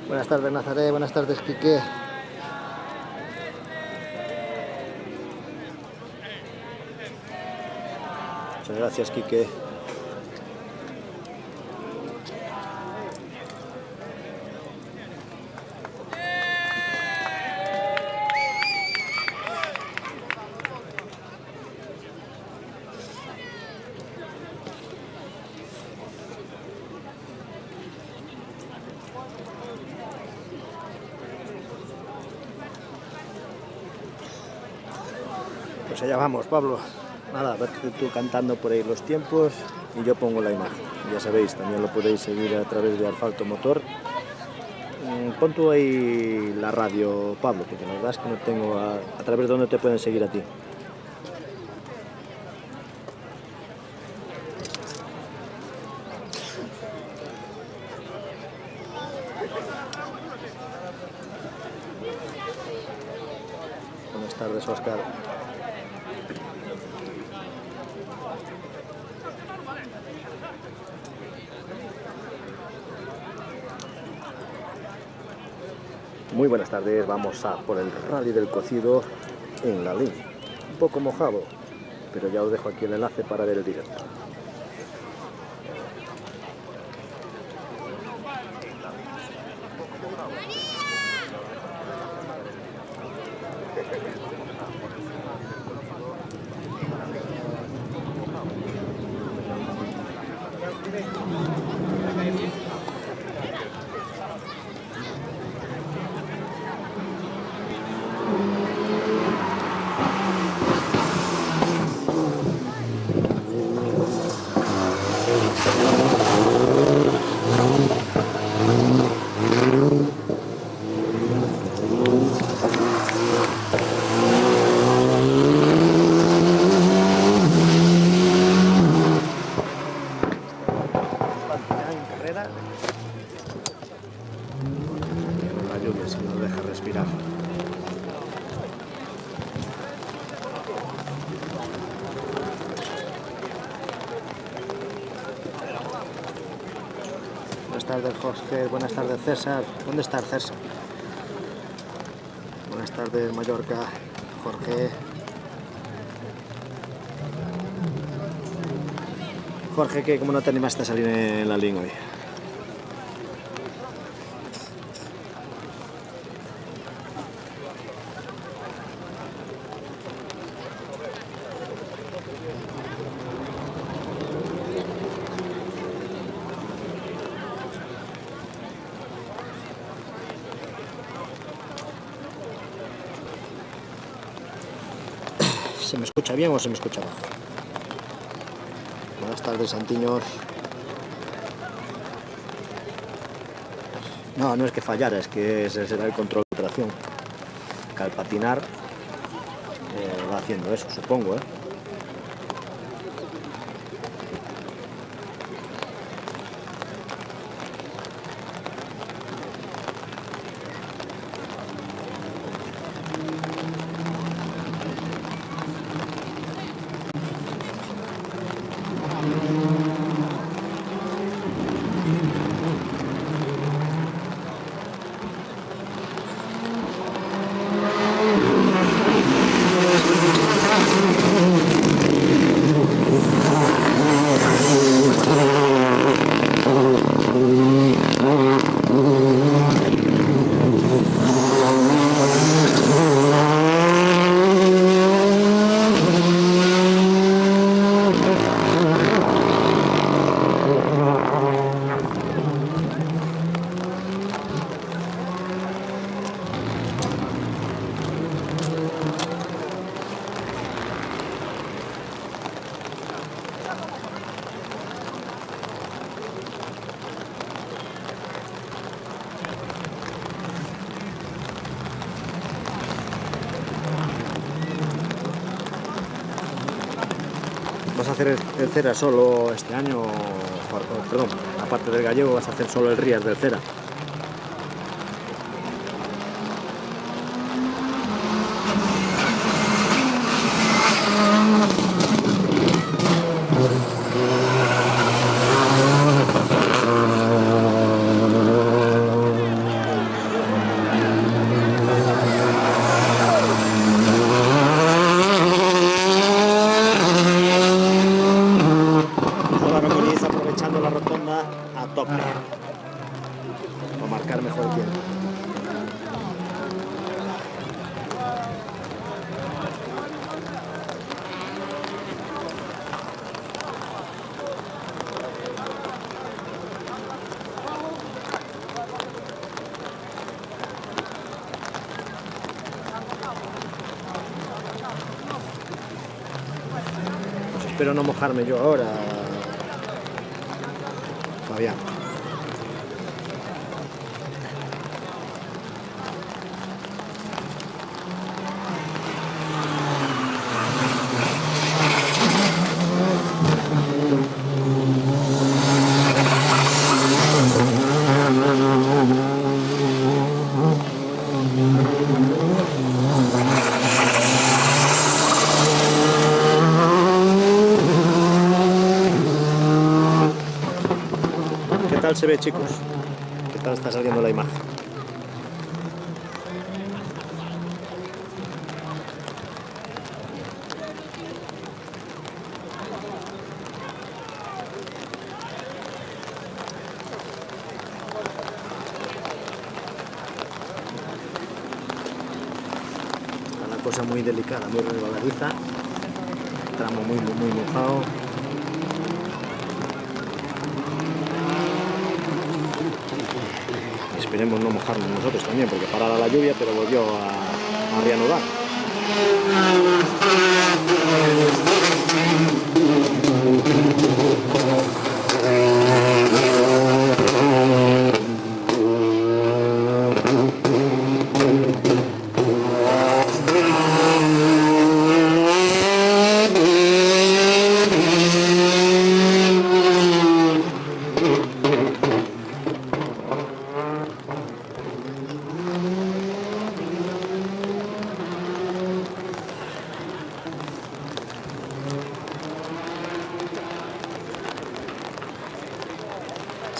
Buenas tardes, Nazaret. Buenas tardes, Quique. Muchas gracias, Quique. Pues allá vamos, Pablo. Nada, vete tú cantando por ahí los tiempos y yo pongo la imagen. Ya sabéis, también lo podéis seguir a través de Asfalto Motor. Pon tú ahí la radio, Pablo, porque la verdad es que no tengo a través de dónde te pueden seguir a ti. Buenas tardes, Óscar. Muy buenas tardes, vamos a por el rally del cocido en la línea. Un poco mojado, pero ya os dejo aquí el enlace para ver el directo. La lluvia se nos deja respirar. Buenas tardes, Jorge. Buenas tardes, César. ¿Dónde está César? Buenas tardes, Mallorca. Jorge. Jorge, que como no te animaste a salir en la línea hoy. ¿Se me escucha bien o se me escucha bajo? Buenas tardes, Santiños. No es que fallara, es que ese será el control de tracción. Que al patinar va haciendo eso, supongo, ¿eh? hacer el Cera solo este año? Perdón, aparte del gallego, ¿vas a hacer solo el Rías del Cera? La rotonda a tope para marcar mejor el tiempo. Pues espero no mojarme yo ahora, Fabián. ¿Qué tal se ve, chicos? ¿Qué tal está saliendo la imagen? Está la cosa muy delicada, muy resbaladiza. Tramo muy mojado. Esperemos no mojarnos nosotros también, porque parara la lluvia, pero volvió a reanudar.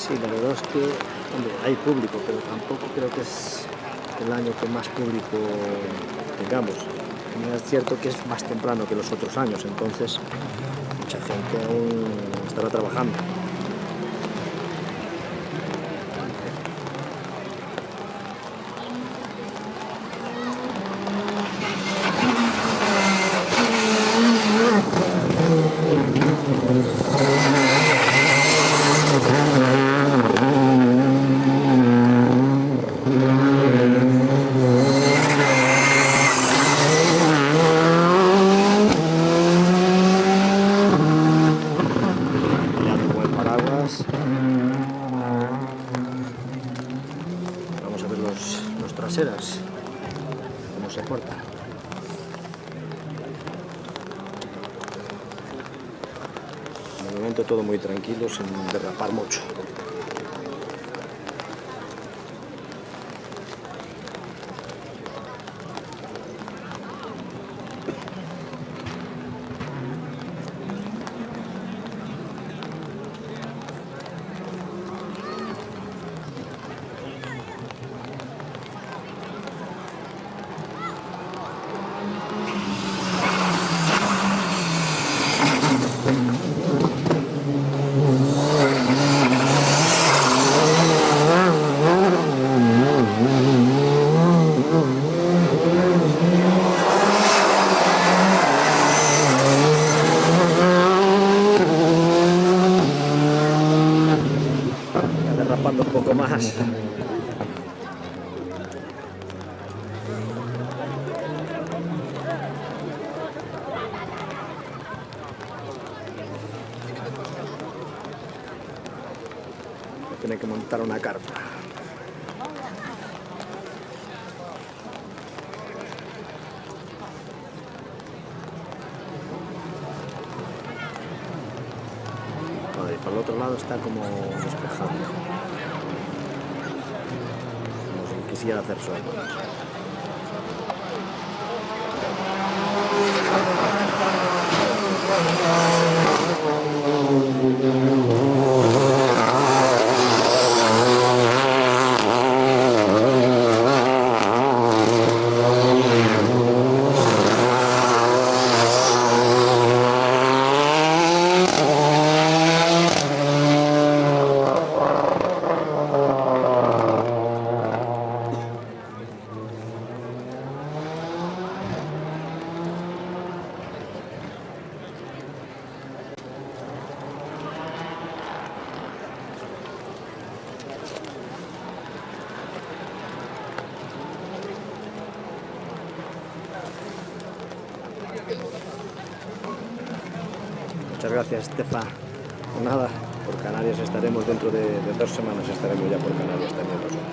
Sí, la verdad es que hombre, hay público, pero tampoco creo que es el año que más público tengamos. Es cierto que es más temprano que los otros años, entonces mucha gente aún estará trabajando. Vamos a ver los traseras, cómo se portan. De momento todo muy tranquilo, sin derrapar mucho. Derrapando un poco más. Tiene que montar una carpa. por el otro lado está como despejado. Como si quisiera hacer sol. Muchas gracias, Estefa. Pues nada, por Canarias estaremos dentro de 2 semanas, estaremos ya por Canarias también nosotros.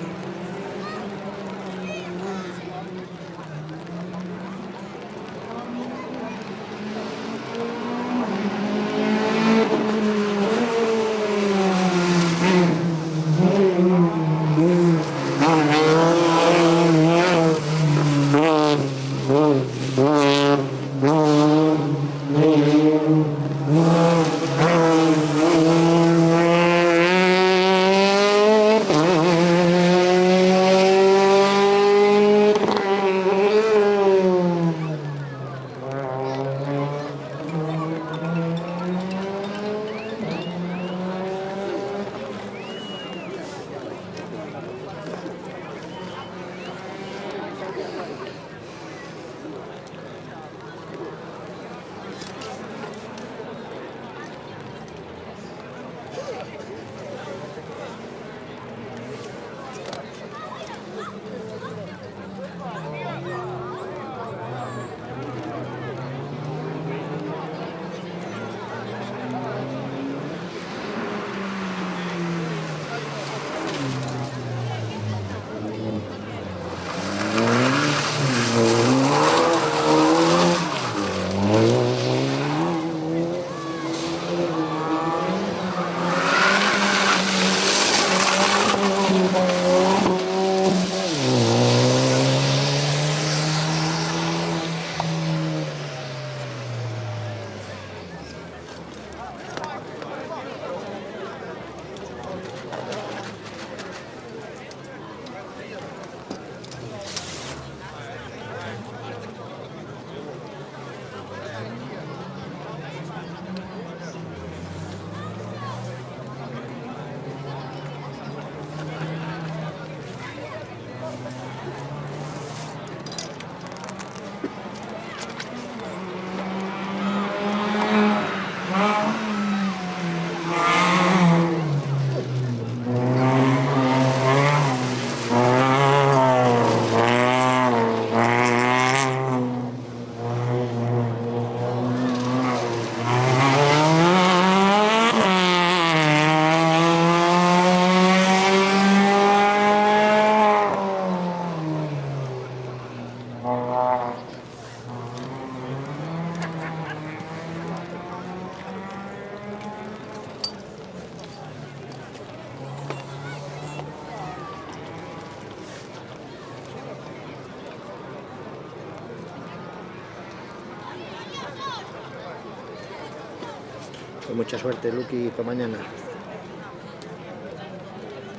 Pues mucha suerte, Luqui, para mañana.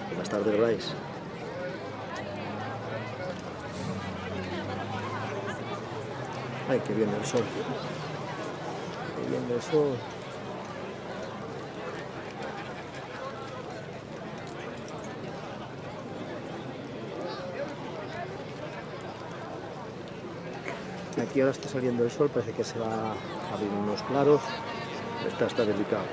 Buenas tardes, Bryce. Ay, que viene el sol. Que viene el sol. Aquí ahora está saliendo el sol, parece que se va a abrir unos claros. Está delicado.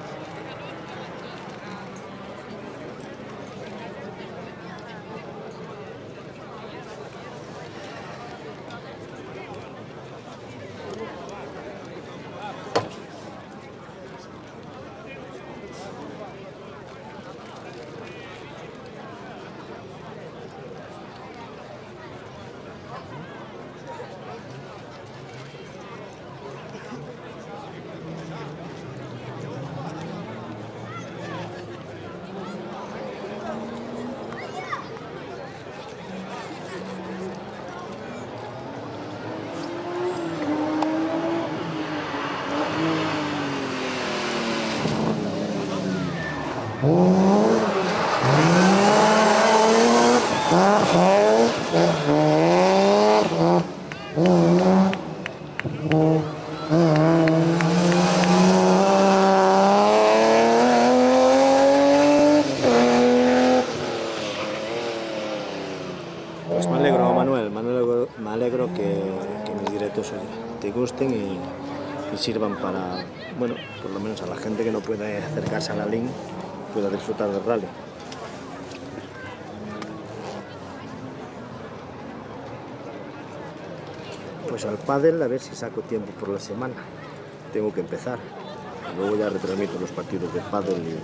Pues me alegro, Manuel, me alegro que mis directos te gusten y sirvan para, bueno, por lo menos a la gente que no puede acercarse a la LIN pueda disfrutar del rally. Pues al pádel a ver si saco tiempo por la semana. Tengo que empezar. Luego ya retransmito los partidos de pádel y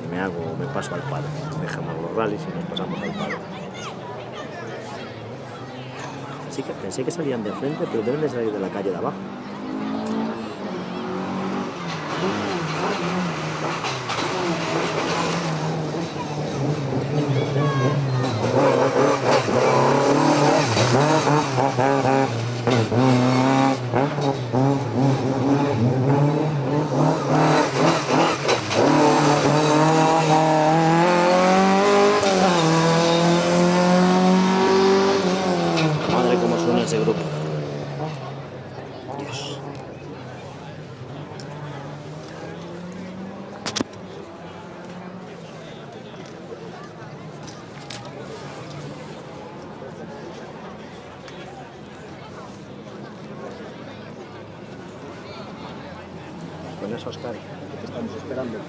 me paso al pádel. Dejamos los rallies y nos pasamos al pádel. Así que pensé que salían de frente, pero deben de salir de la calle de abajo. Madre, cómo suena ese grupo. Dios. Con eso, Oscar, que te estamos esperando.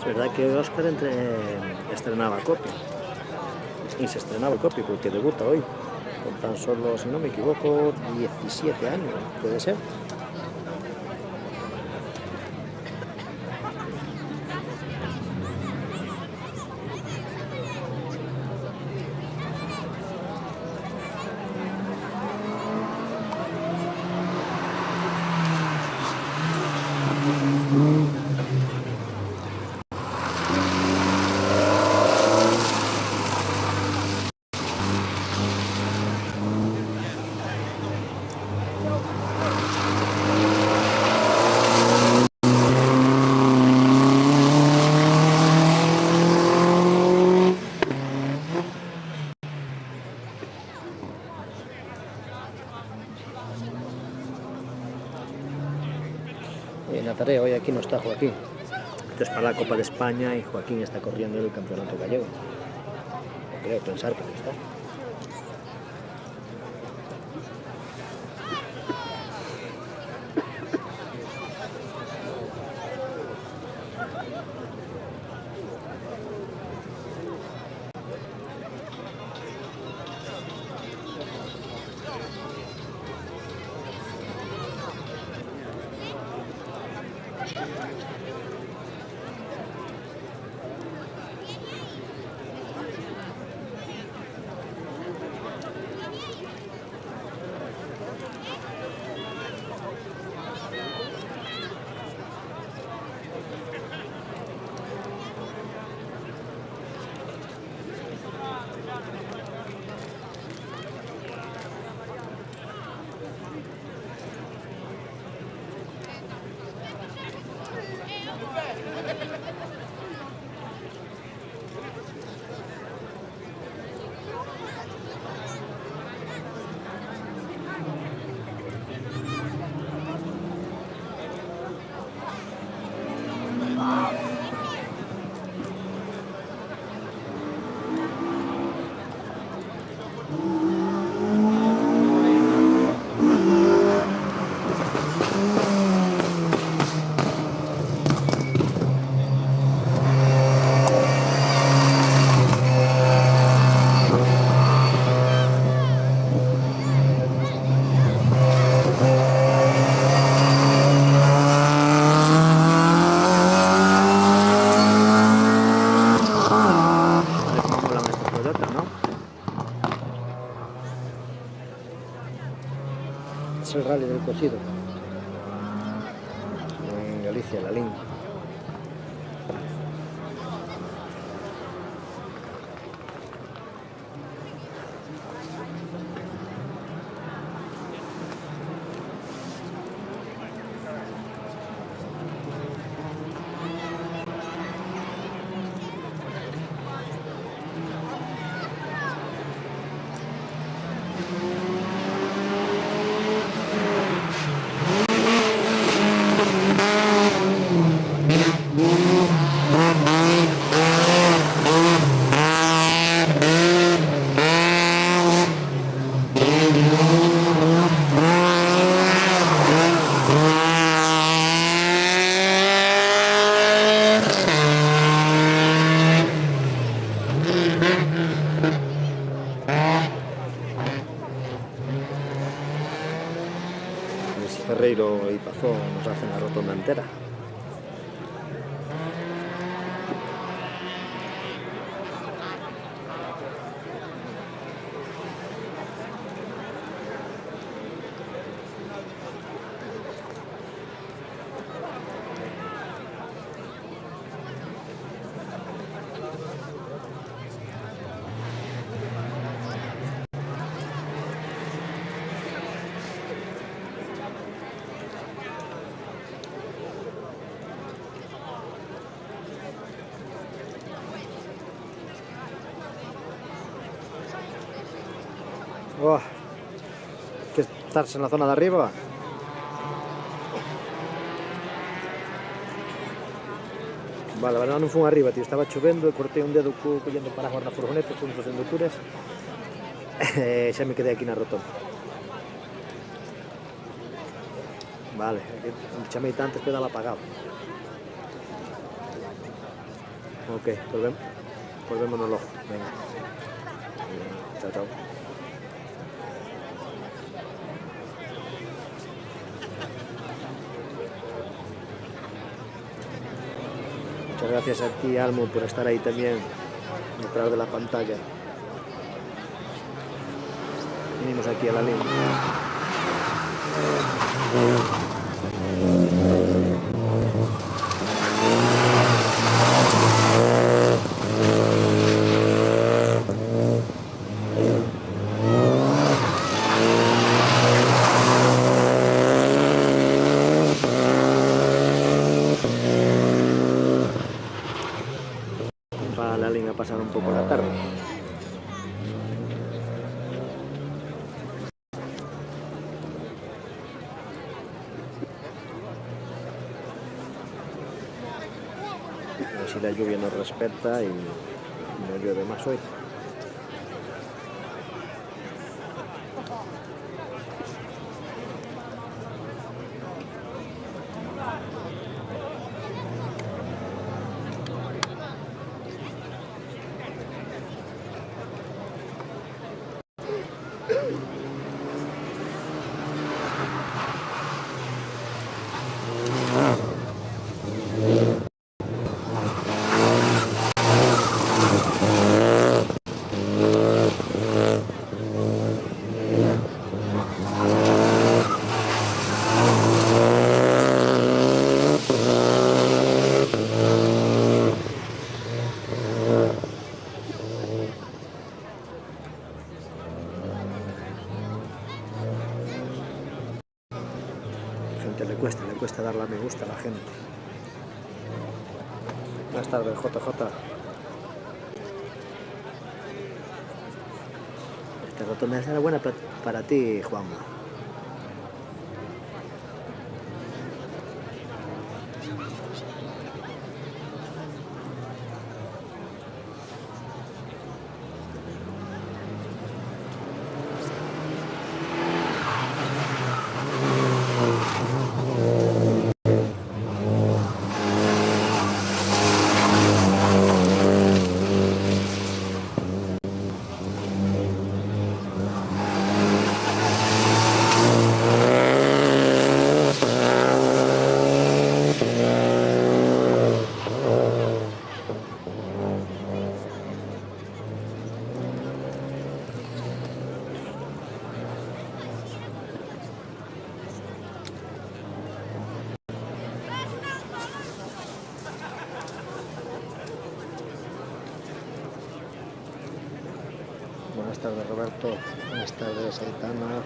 verdad que Óscar estrenaba copia. Y se estrenaba el copia porque debuta hoy. Con tan solo, si no me equivoco, 17 años, puede ser. Nazaret, hoy aquí no está Joaquín. Esto es para la Copa de España y Joaquín está corriendo en el campeonato gallego. Creo pensar que no está. Es el rally del cocido en Galicia, Lalín. Ferreiro y Pazón nos hacen la rotonda entera. Oh, que estarse en la zona de arriba. Vale, a verdade non fun arriba, tío, estaba chovendo e cortei un dedo collendo paraguas na furgoneta, fui facendo cures e xa me quedei aquí na rotonda. Vale, chamei tanto que daba apagado. Ok, pues vémonoslo. Venga. Chao, chao. Muchas gracias a ti, Almo, por estar ahí también detrás de la pantalla. Venimos aquí a la línea. Va la línea a pasar un poco la tarde. A ver si la lluvia nos respeta y no llueve más hoy. Le cuesta darle a me gusta a la gente. Buenas tardes, JJ. Esta rotonda será buena para ti, Juanma. Buenas tardes, Roberto. Buenas tardes, Aitana.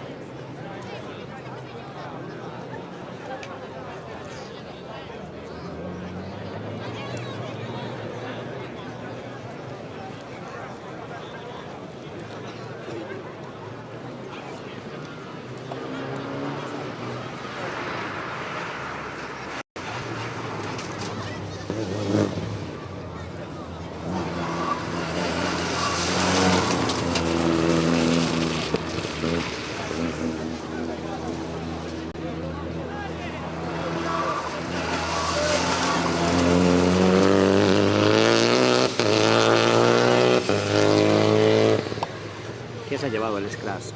¿Quién se ha llevado el Scratch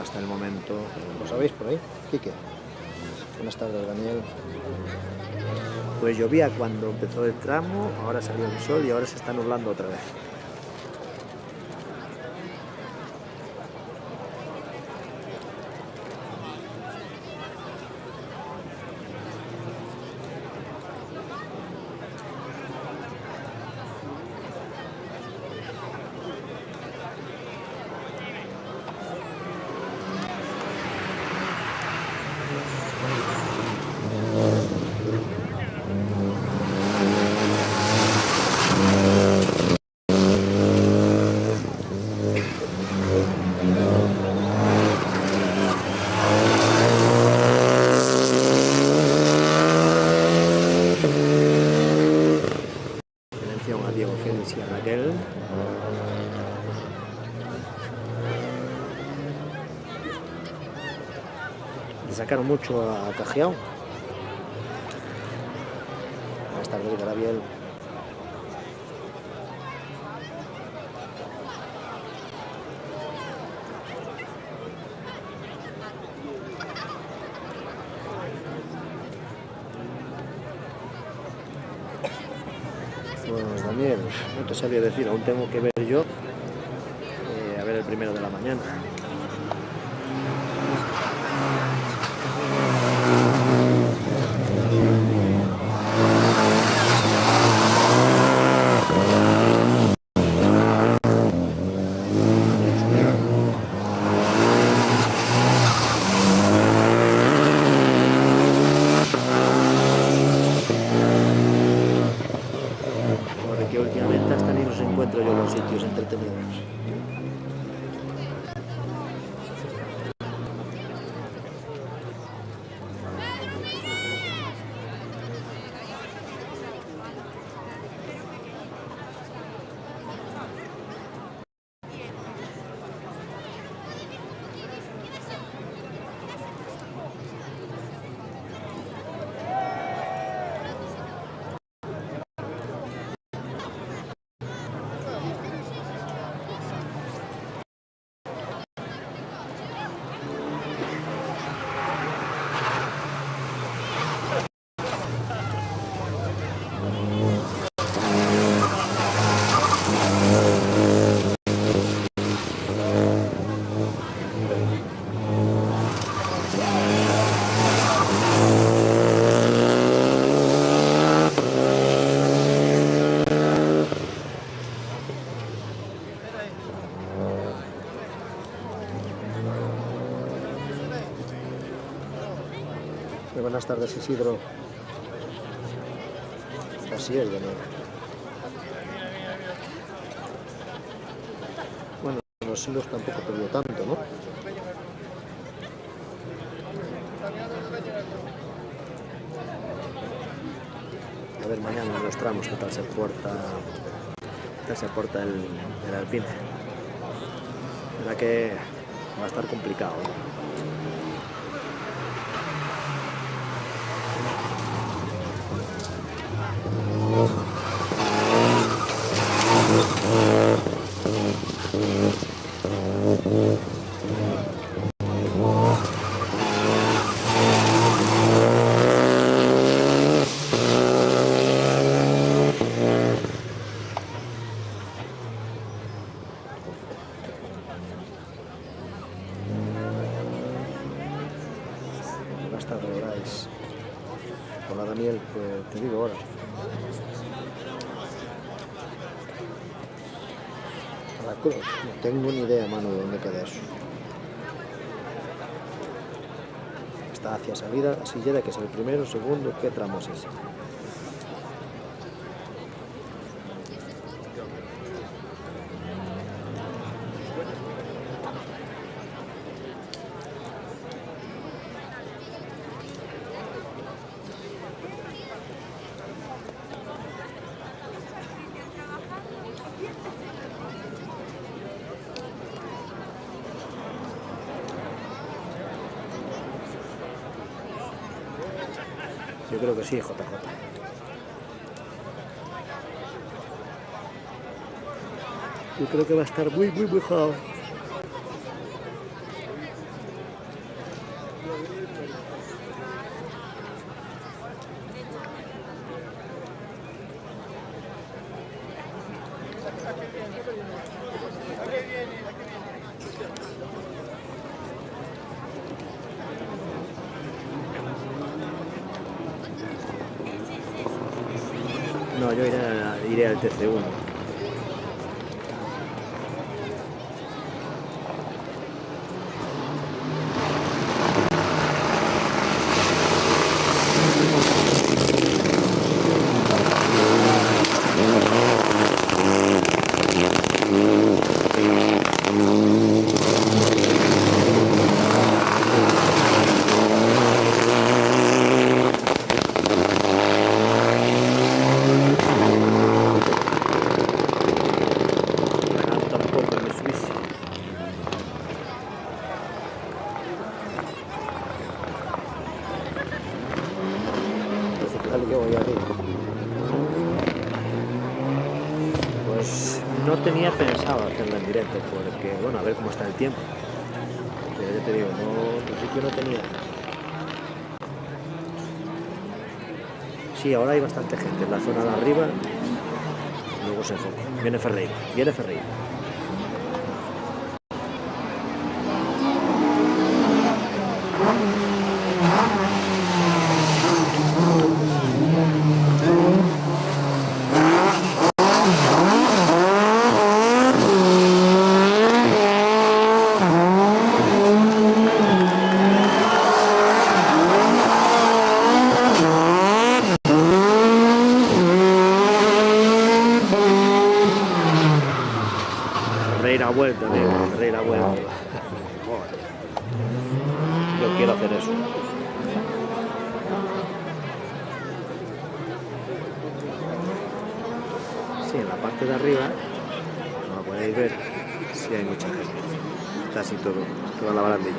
hasta el momento? ¿Lo sabéis por ahí? Quique. Buenas tardes, Daniel. Pues llovía cuando empezó el tramo, ahora salió el sol y ahora se está nublando otra vez. Le sacaron mucho a Cajiao. Buenas tardes, Gabriel. Pues Daniel, no te sabía decir, aún tengo que ver yo, a ver el primero de la mañana. Porque últimamente hasta ni los encuentro yo en los sitios entretenidos. Muy buenas tardes, Isidro. Así es, Daniel. Bueno, los hilos tampoco perdió tanto, ¿no? A ver mañana en los tramos qué tal se porta el Alpine. Verá que va a estar complicado, ¿no? Hasta veráis. Hola Daniel, pues te digo ahora. La cruz, no tengo ni idea, mano, de dónde queda eso. Está hacia salida a Silleda, que es el primero, segundo, ¿qué tramo es ese? Yo creo que sí, JJ. Yo creo que va a estar muy mojado. No, yo iré al TC1. Pues no tenía pensado hacerlo en directo porque, bueno, a ver cómo está el tiempo. Pero ya te digo, no, en principio no tenía. Sí, ahora hay bastante gente en la zona de arriba. os enfoco. Viene Ferreira, viene Ferreira. Ferreira ha vuelto, amigo. Ferreira ha vuelto. Joder. Yo quiero hacer eso. Sí, en la parte de arriba, como podéis ver, sí hay mucha gente. Casi toda la barandilla.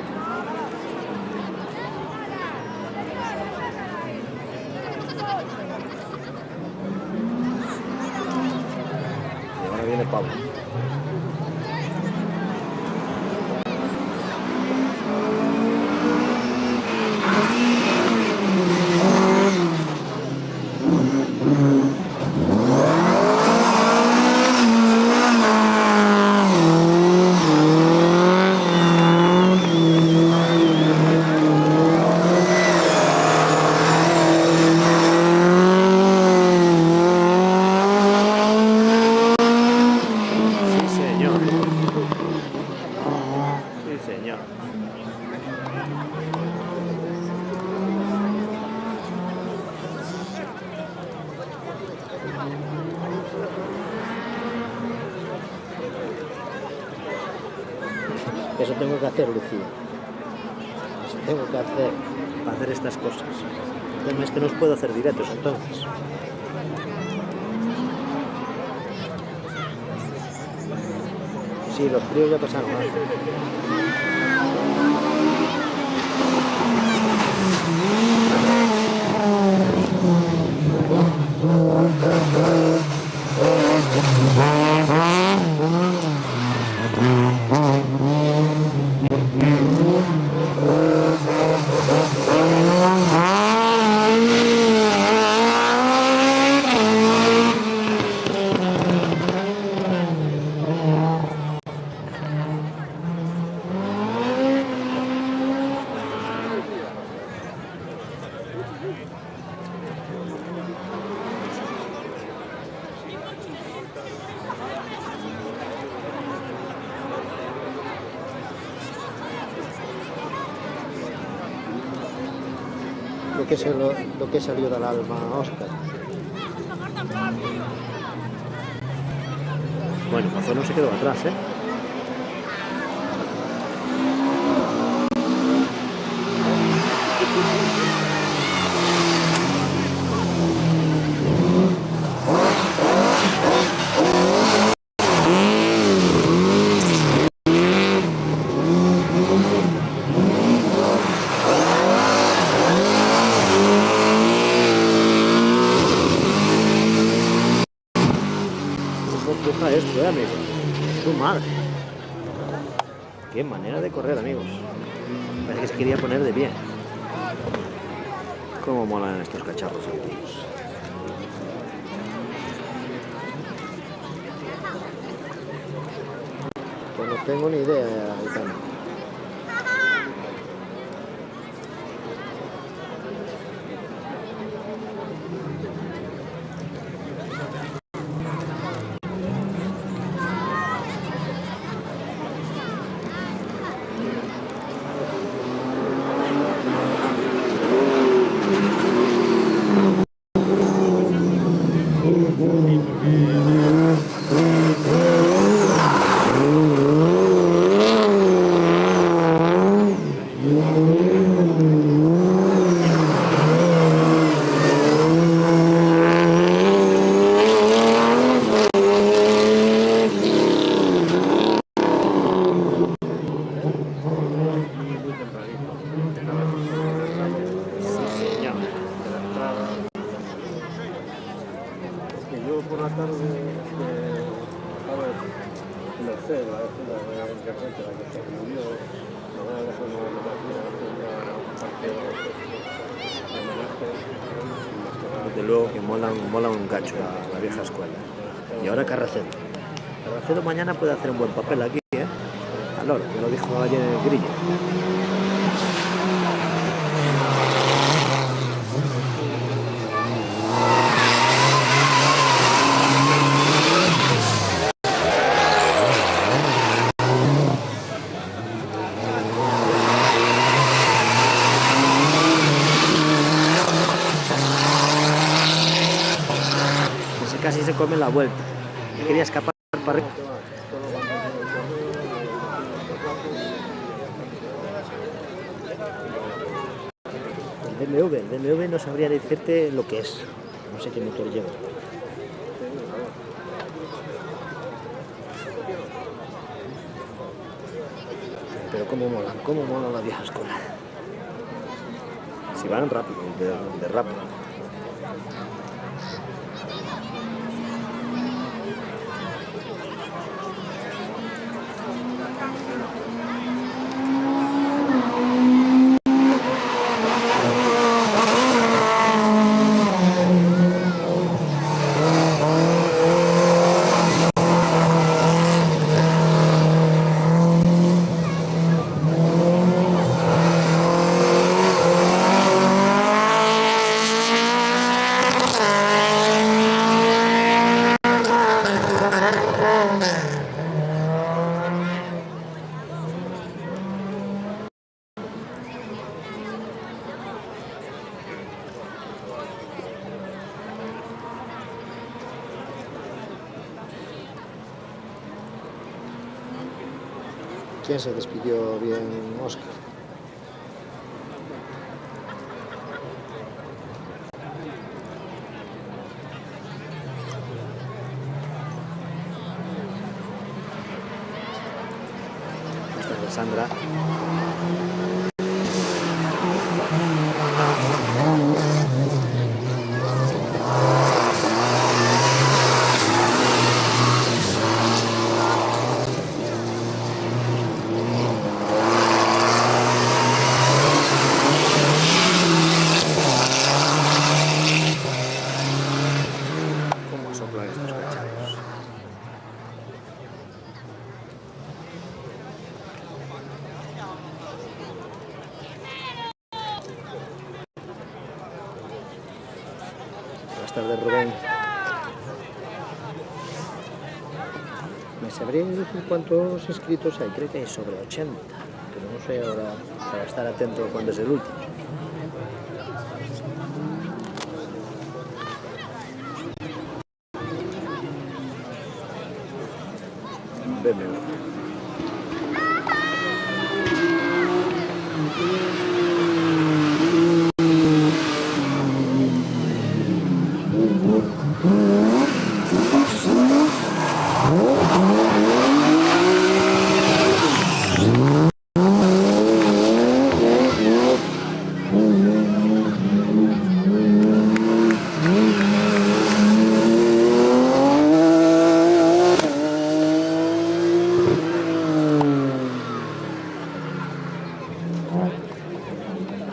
Y ahora viene Pablo. Eso tengo que hacer, Lucía. Eso tengo que hacer para hacer estas cosas. El tema es que no os puedo hacer directos entonces. Sí, los críos ya pasaron. Lo que salió del alma Óscar. Bueno, Mazón no se quedó atrás, ¿eh? Esto, amigo. Su madre. Qué manera de correr, amigos. Parece que se quería poner de pie. Cómo molan estos cacharros antiguos. Pues no tengo ni idea, Gaetano. Desde luego que mola un gacho la vieja escuela. Y ahora Carracedo. Carracedo mañana puede hacer un buen papel aquí, ¿eh? Alor, me lo dijo ayer el Grillo. Ese casi se come la vuelta. Me quería escapar para arriba. El BMW no sabría decirte lo que es. No sé qué motor lleva. Pero cómo mola la vieja escuela. Si van rápido, de rápido. ¿Quién se despidió bien, Óscar? Esta es de Sandra. Buenas tardes, Rubén. ¿Me sabría decir cuántos inscritos hay? Creo que hay sobre 80, pero no sé ahora, para estar atento cuándo es el último. BMW.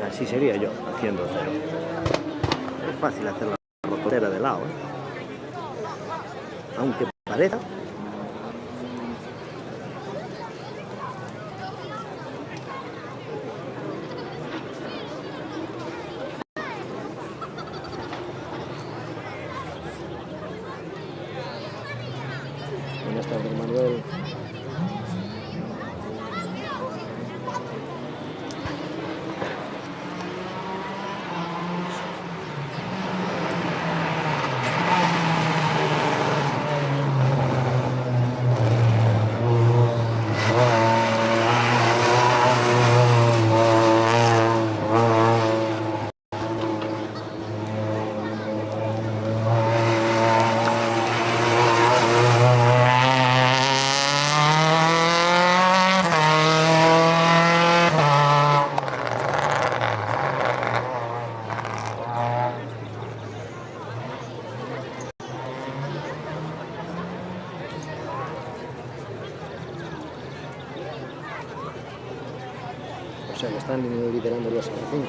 Así sería yo, haciendo cero. Es fácil hacer la rototera de lado, ¿eh? Aunque parezca. Buenas tardes, Manuel. O sea, que están liderando los R5.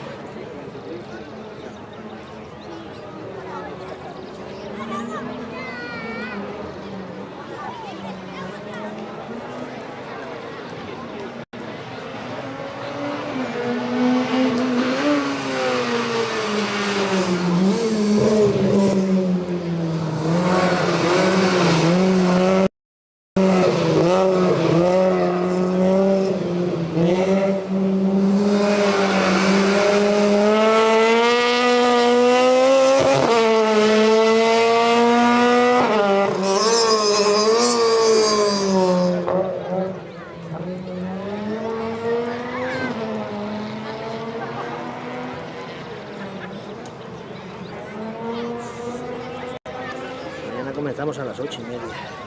Mañana comenzamos a las 8:30.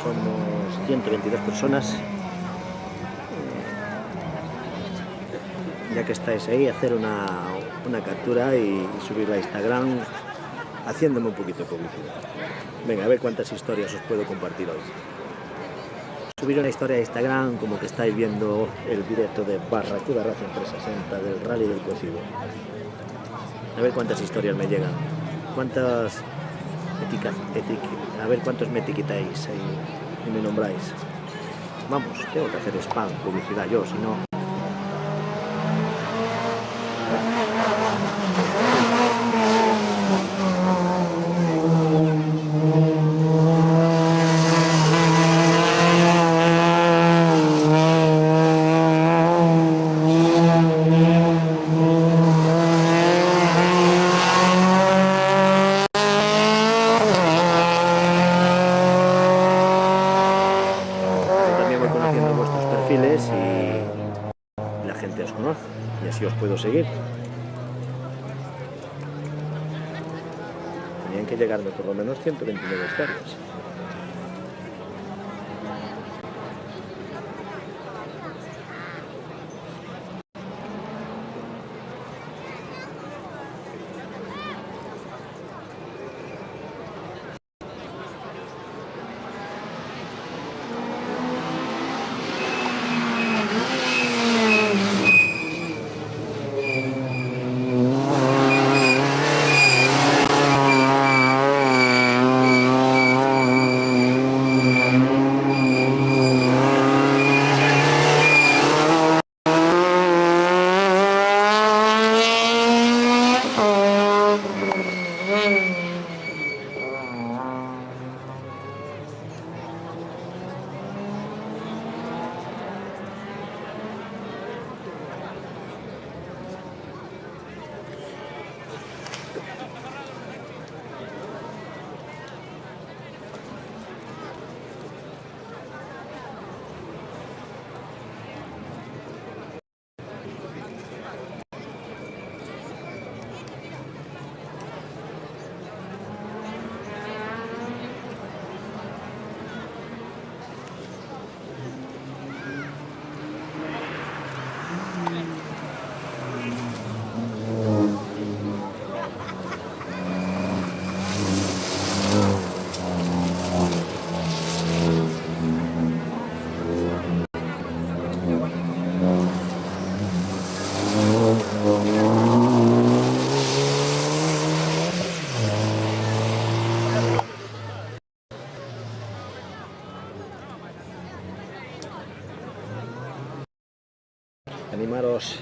Somos 122 personas. Ya que estáis ahí, hacer una captura y subirla a Instagram haciéndome un poquito de publicidad. Venga, a ver cuántas historias os puedo compartir hoy. Subir una historia a Instagram como que estáis viendo el directo de Barracuda Racing 360 del Rally del Cocido. A ver cuántas historias me llegan. Cuántas a ver cuántos me etiquetáis y me nombráis. Vamos, tengo que hacer spam, publicidad yo, si no... y así os puedo seguir. Tenían que llegarme por lo menos 129 hectáreas. Animaros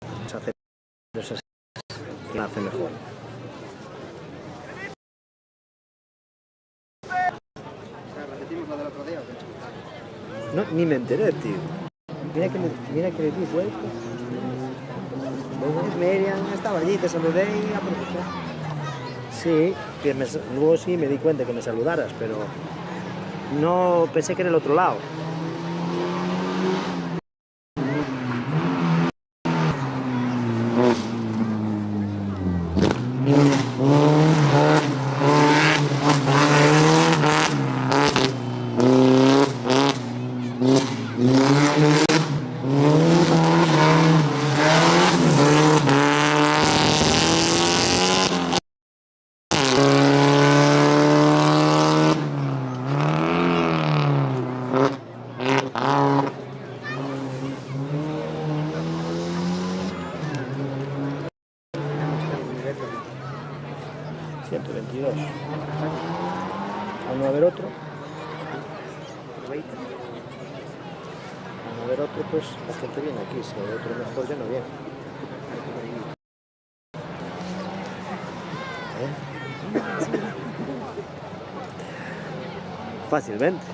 a hacer esas que hace mejor. ¿Repetimos la del otro día o qué? No, ni me enteré, tío. Mira que le di vueltas. Pues Miriam estaba allí, te saludé y aproveché. Sí, luego sí me di cuenta que me saludaras, pero no pensé que era el otro lado. Vamos a ver otro. Vamos a ver otro, pues la gente viene aquí. Si hay otro mejor, ya no viene. Fácilmente.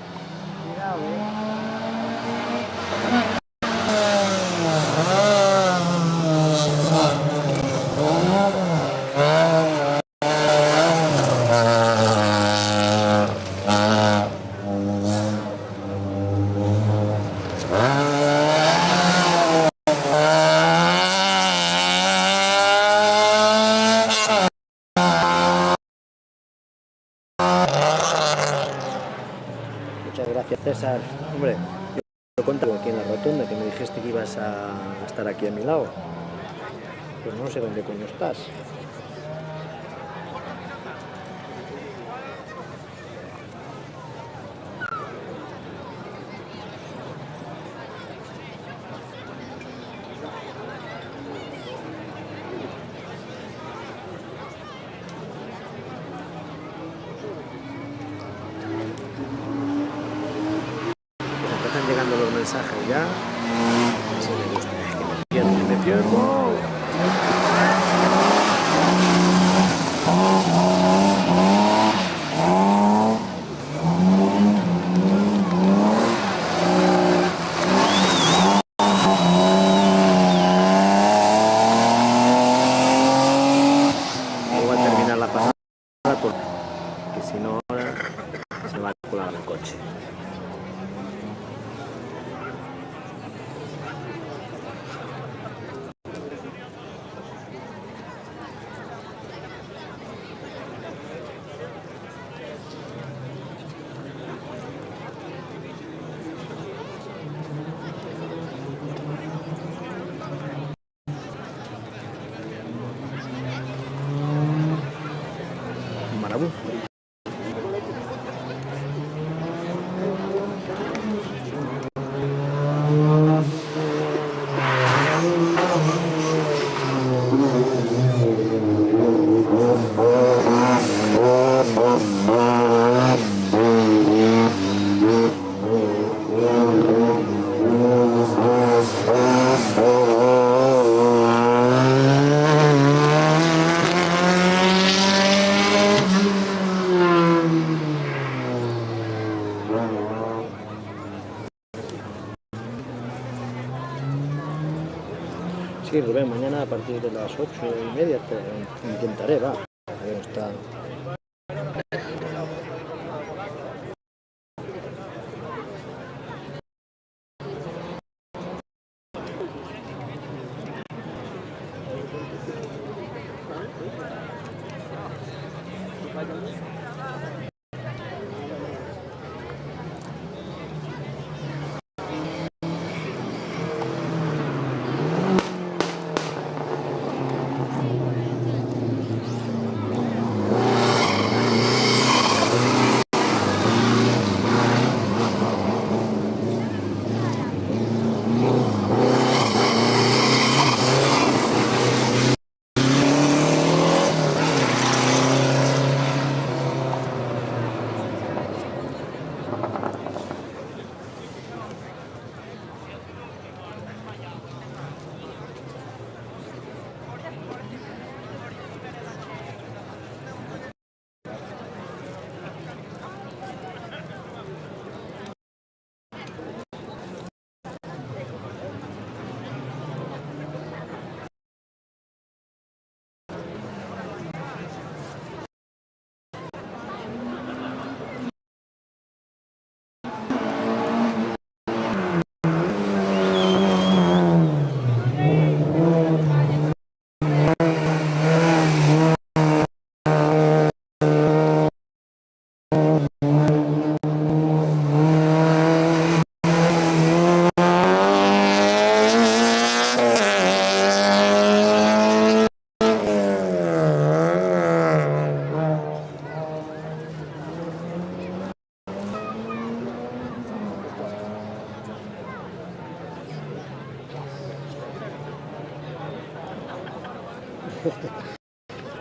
Muchas gracias, César. Hombre, yo contaba aquí en la rotonda que me dijiste que ibas a estar aquí a mi lado. Pues no sé dónde coño estás. Están llegando los mensajes ya. Así me gusta. Que me pierdo. Voy a terminar la pasada porque si no ahora se va a colar el coche. Sí, Rubén, mañana a partir de las 8:30 intentaré, va. A ver, está.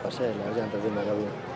Pasé las llantas de Magallanes.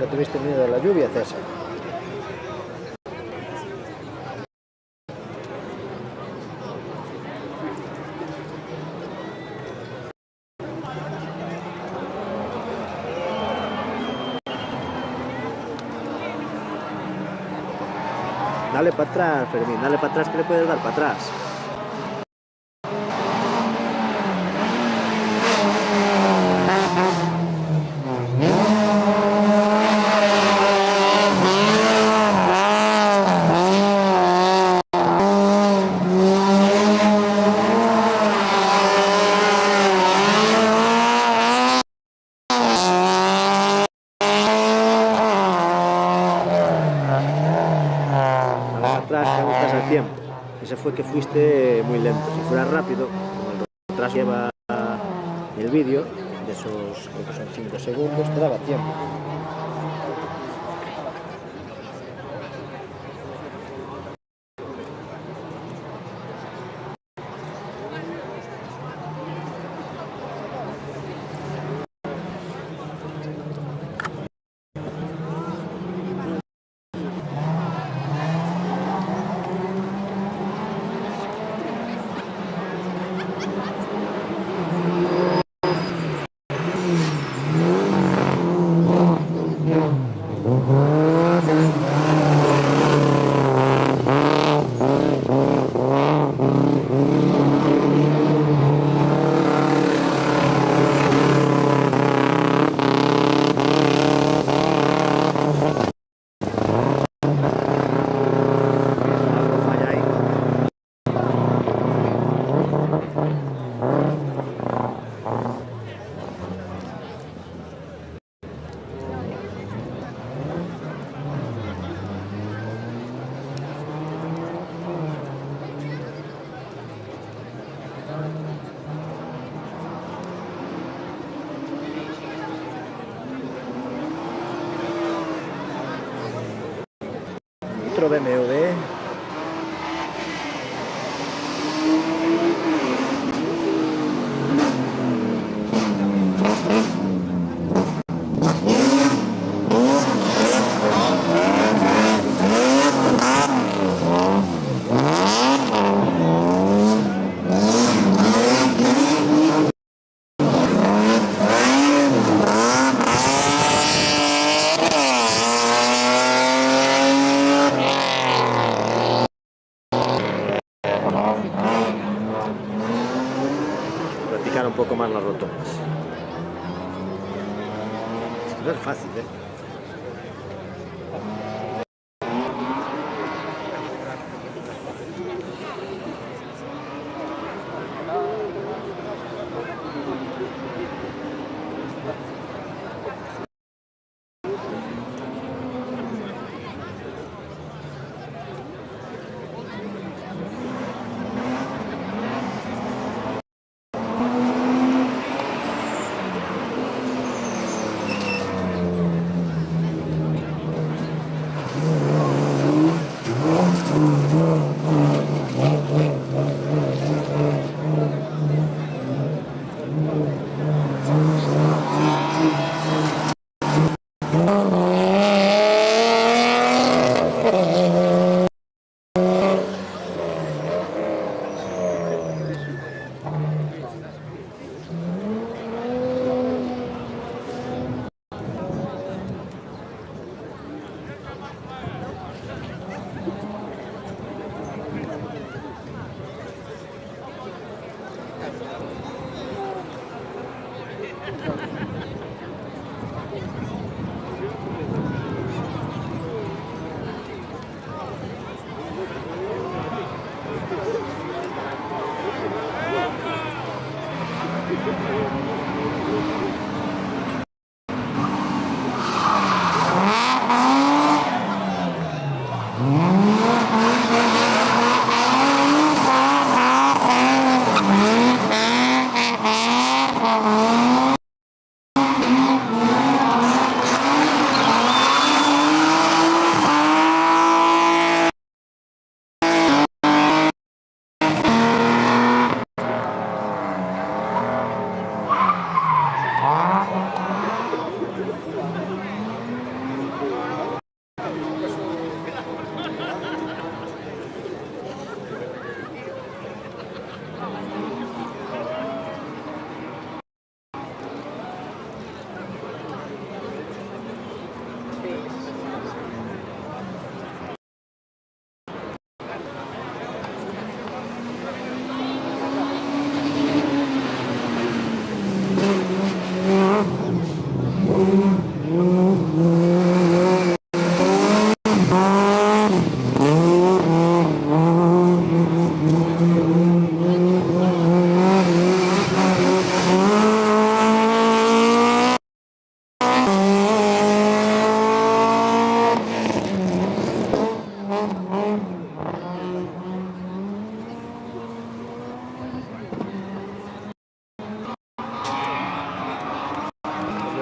que tuviste miedo de la lluvia, César. Dale para atrás, Fermín, dale para atrás, que le puedes dar para atrás. Atrás, que aún estás a tiempo. Ese fue que fuiste muy lento. Si fuera rápido, como el atrás lleva el vídeo, de esos creo que son 5 segundos, te daba tiempo. Otro BMW. Practicar un poco más las rotondas. No es fácil, ¿eh?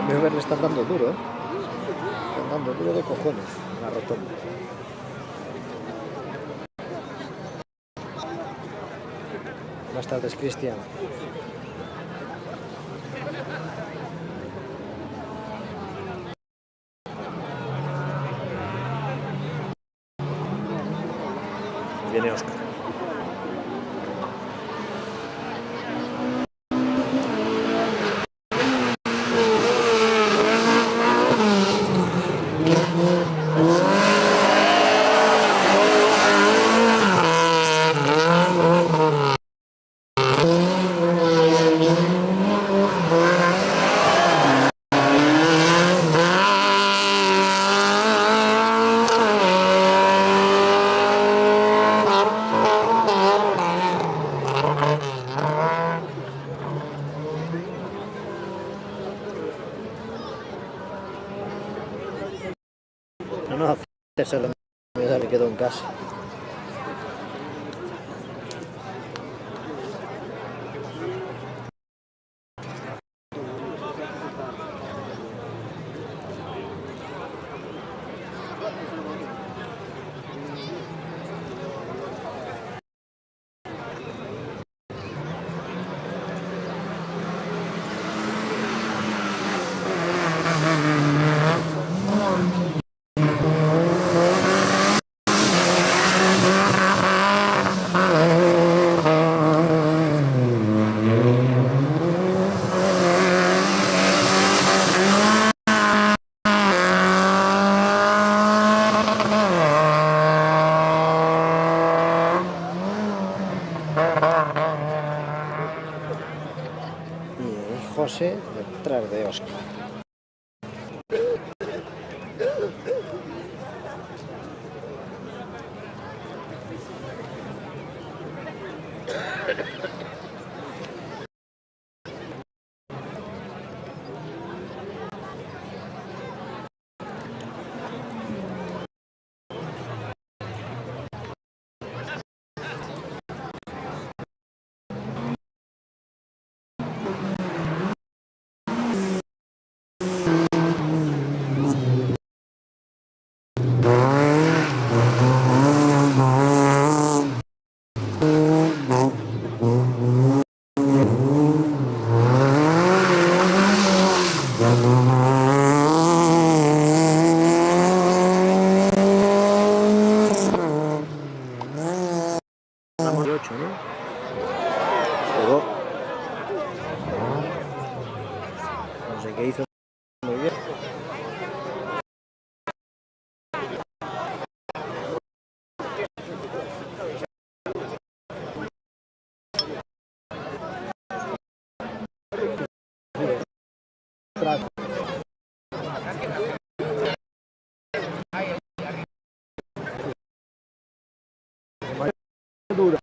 Weber le están dando duro, ¿eh? Están dando duro de cojones en la rotonda. Buenas tardes, Cristian. Viene Óscar. No, César me quedó en casa. Y José detrás de Óscar. Vamos de 8, ¿no? Pegó. No sé qué hizo. Muy bien. Duro.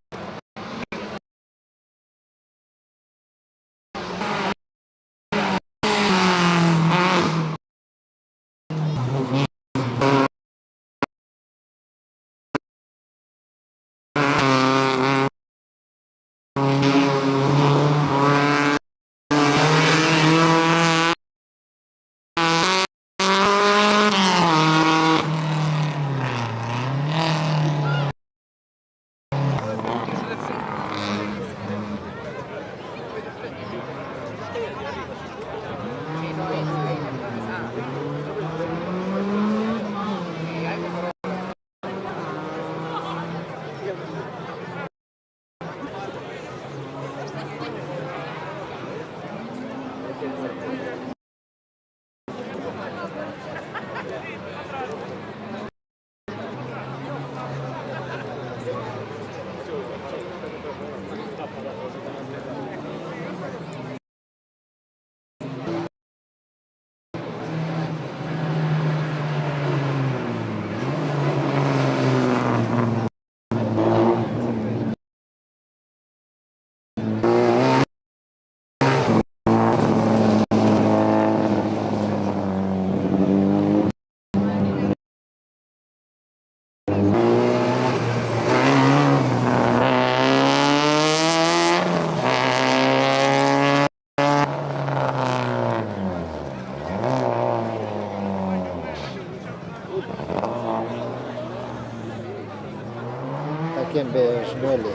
¿Quién ves, Noelia?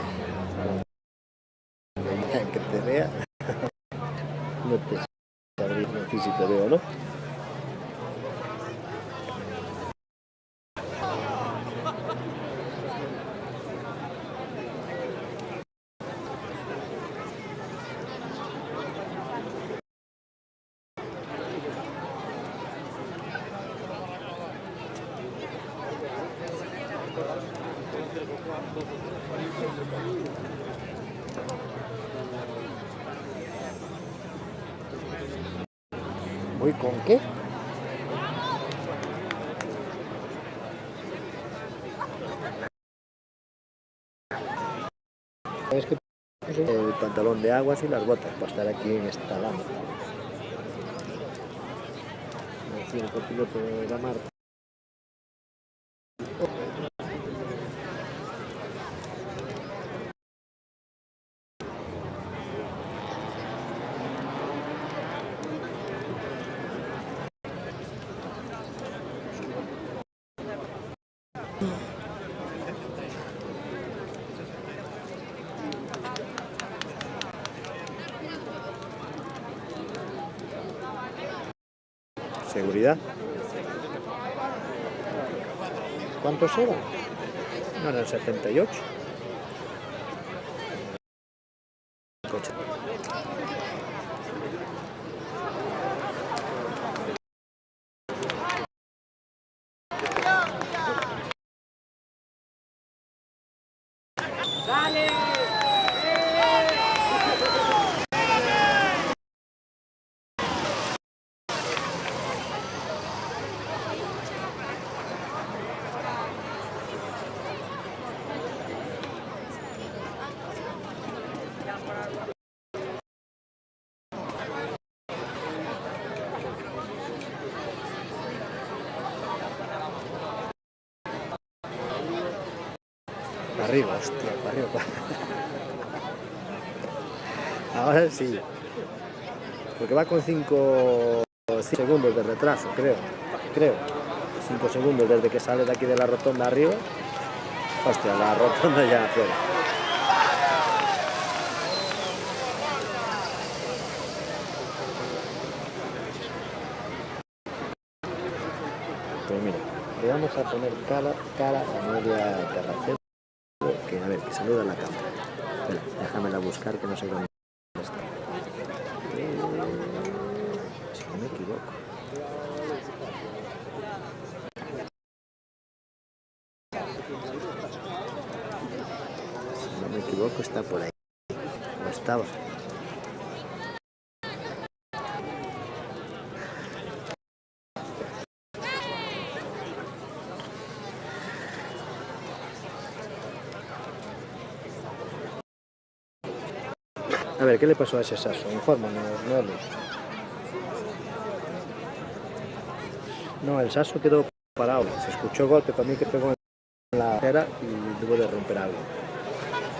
Que te vea. No te sabría decir si te veo o no. ¿Voy con qué? ¿Sabes qué? El pantalón de aguas y las botas para estar aquí en esta lama. Aquí el copiloto de la Marta. Seguridad. ¿Cuántos eran? No, eran 78. Coche. Para arriba, hostia, para arriba. Ahora sí. Porque va con 5 segundos de retraso, creo. 5 segundos desde que sale de aquí de la rotonda arriba. Hostia, la rotonda ya afuera. Pues mira, le vamos a poner cara a Noelia Carracero, que a ver, que saluda a la cámara. Espera, déjamela buscar, que no sé dónde está. Si no me equivoco. Si no me equivoco, está por ahí. No estaba. A ver, ¿qué le pasó a ese Sasso? Infórmanos, Noelia. No, el Sasso quedó parado. Se escuchó golpe para mí que pegó en la acera y tuvo de romper algo.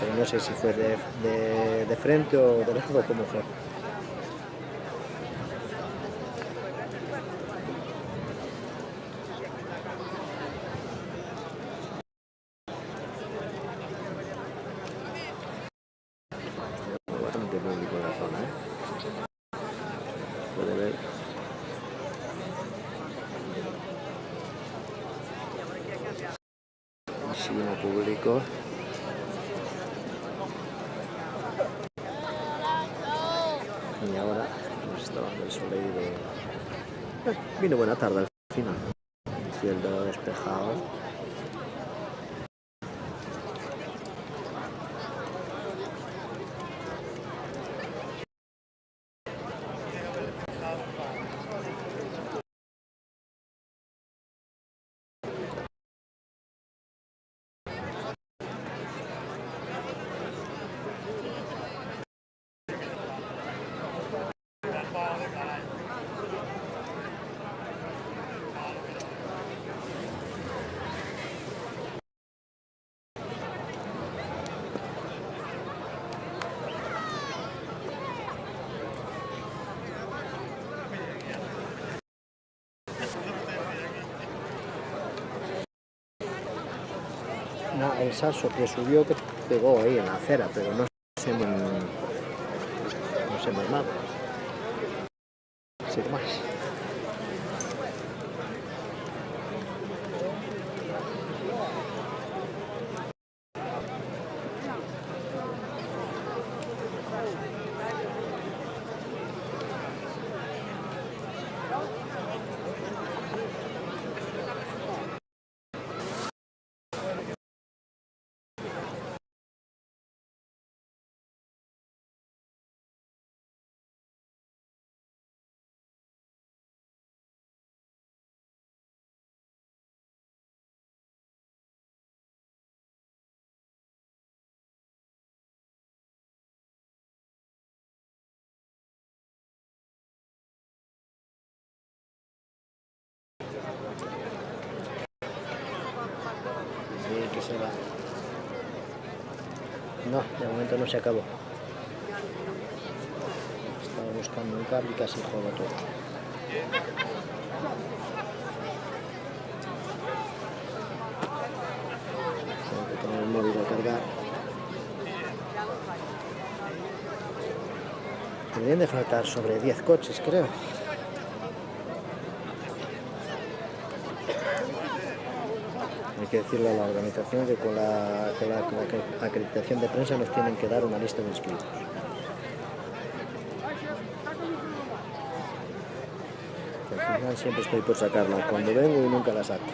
Pero no sé si fue de frente o de lado o cómo fue. Bastante público en la zona, ¿eh? Puede ver. Muchísimo público. Y ahora nos está dando el soleil de... Vino buena tarde al final. Cielo despejado. el Sasso que subió, que pegó ahí en la acera, pero no sé más nada. Sin más. Sí, que se va. No, de momento no se acabó. Estaba buscando un cable y casi juega todo. Tengo que poner el móvil a cargar. Deberían de faltar sobre 10 coches, creo. Hay que decirle a la organización que con la acreditación de prensa nos tienen que dar una lista de inscritos. Al final siempre estoy por sacarla cuando vengo y nunca la saco.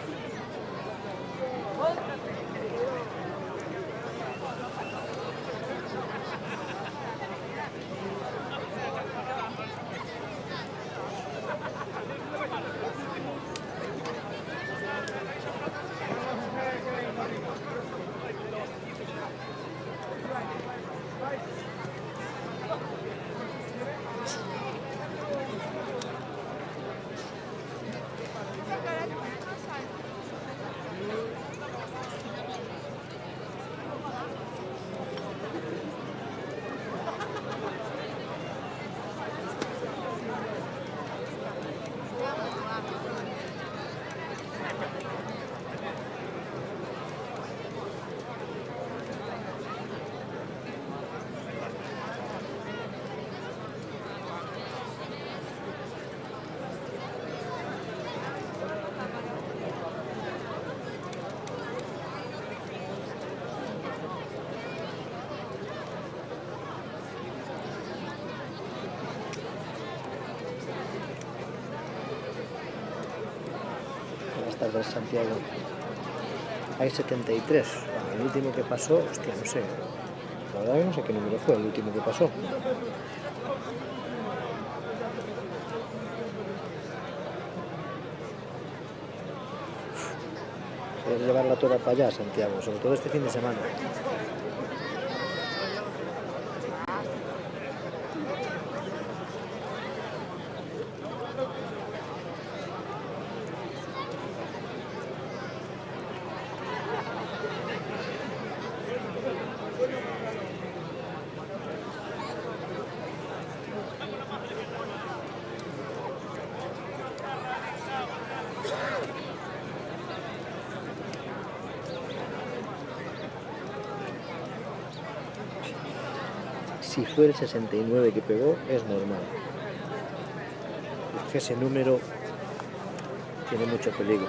De Santiago hay 73. El último que pasó, hostia, no sé, la verdad no sé qué número fue el último que pasó. Quieres llevarla toda para allá, Santiago, sobre todo este fin de semana. Si fue el 69 que pegó, es normal. Es que ese número tiene mucho peligro.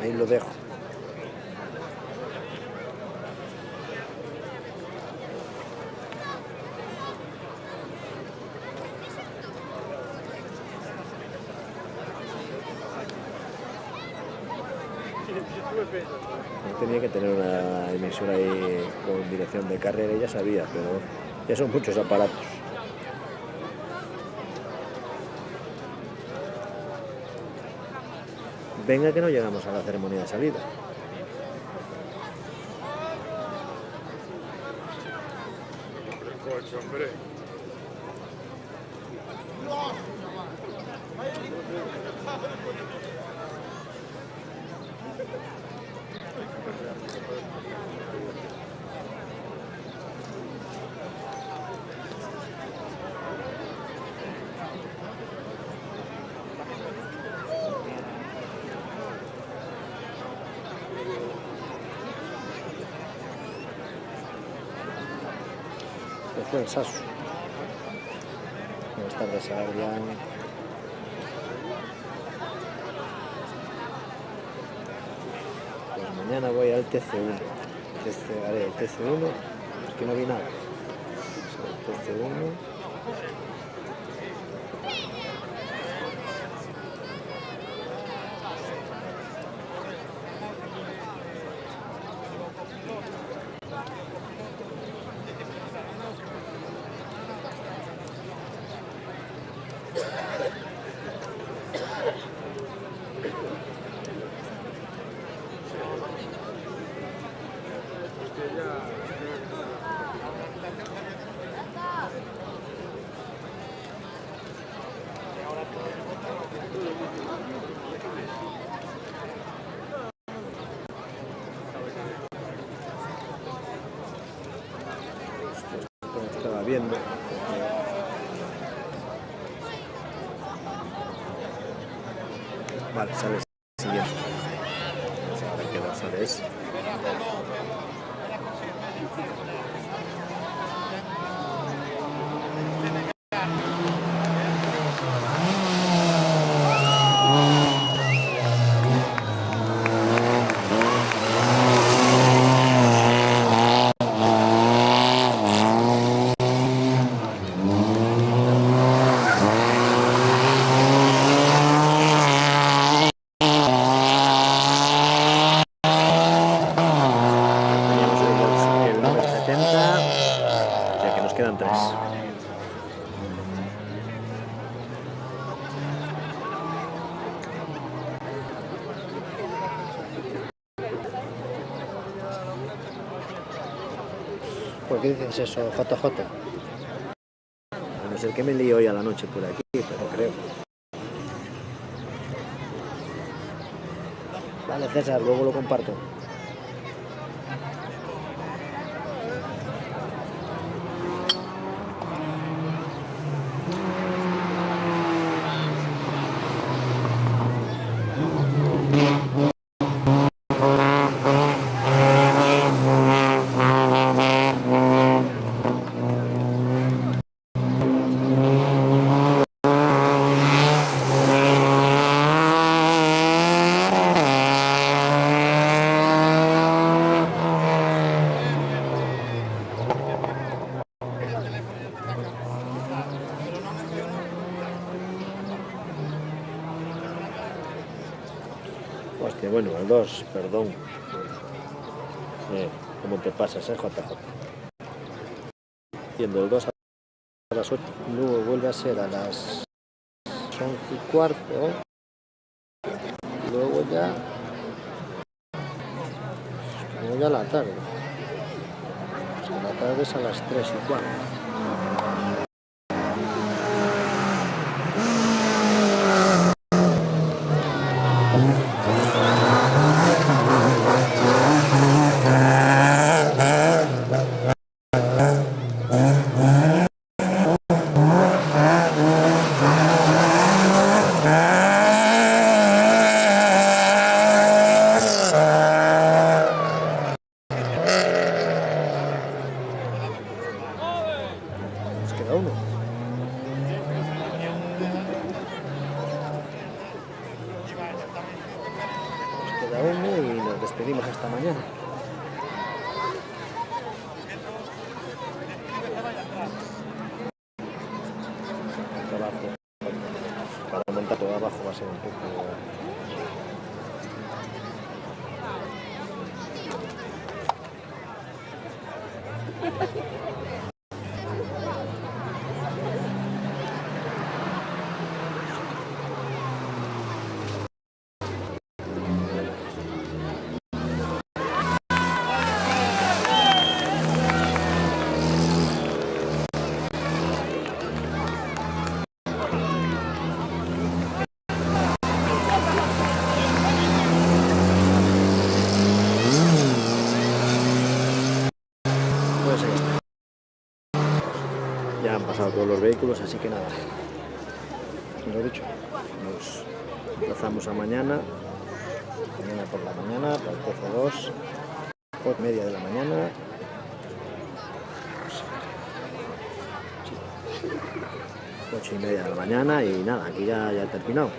Ahí lo dejo. No tenía que tener una emisora ahí con dirección de carrera, ya sabía, pero ya son muchos aparatos. Venga que no llegamos a la ceremonia de salida. Hombre. Buen Sasu. Buenas tardes, Adrián. Pues mañana voy al TC1. Haré el TC1, es que no vi nada. El TC1. Estaba viendo. Vale, sale el siguiente. Vamos a ver qué dorsal es. Quedan 3. ¿Por qué dices eso, JJ? A no ser que me lío hoy a la noche por aquí, pero creo. Vale, César, luego lo comparto. Hostia, bueno, el 2, perdón. ¿Cómo te pasas, JJ? Haciendo el 2 a las 8, luego vuelve a ser a las 11:15. Luego ya la tarde. La tarde es a las 3:15. Y nos despedimos hasta mañana. Para montar todo abajo va a ser un poco... Ya han pasado todos los vehículos, así que nada, lo dicho, nos emplazamos a mañana por la mañana, para el TC2, 8:30 de la mañana. 8:30 de la mañana y nada, aquí ya he terminado.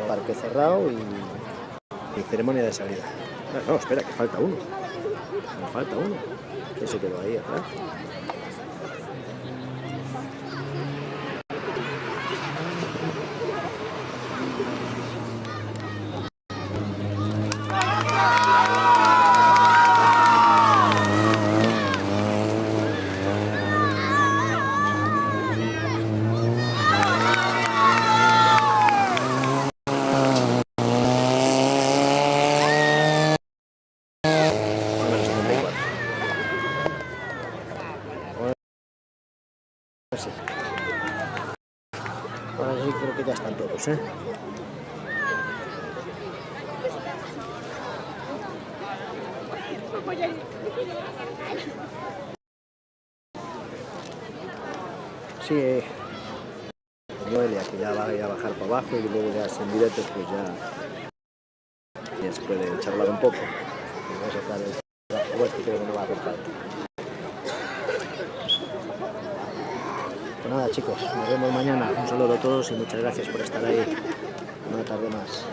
Parque cerrado y ceremonia de salida. No, espera, que falta uno. Me falta uno. Que se quedó ahí atrás. Número 74. Ahora sí. Ahora sí creo que ya están todos, ¿eh? Sí, Noelia, que ya va a bajar para abajo y luego ya sin directos pues ya se puede charlar un poco. Voy a sacar el trabajo este, creo que no va a hacer falta. Pues nada chicos, nos vemos mañana. Un saludo a todos y muchas gracias por estar ahí una tarde más.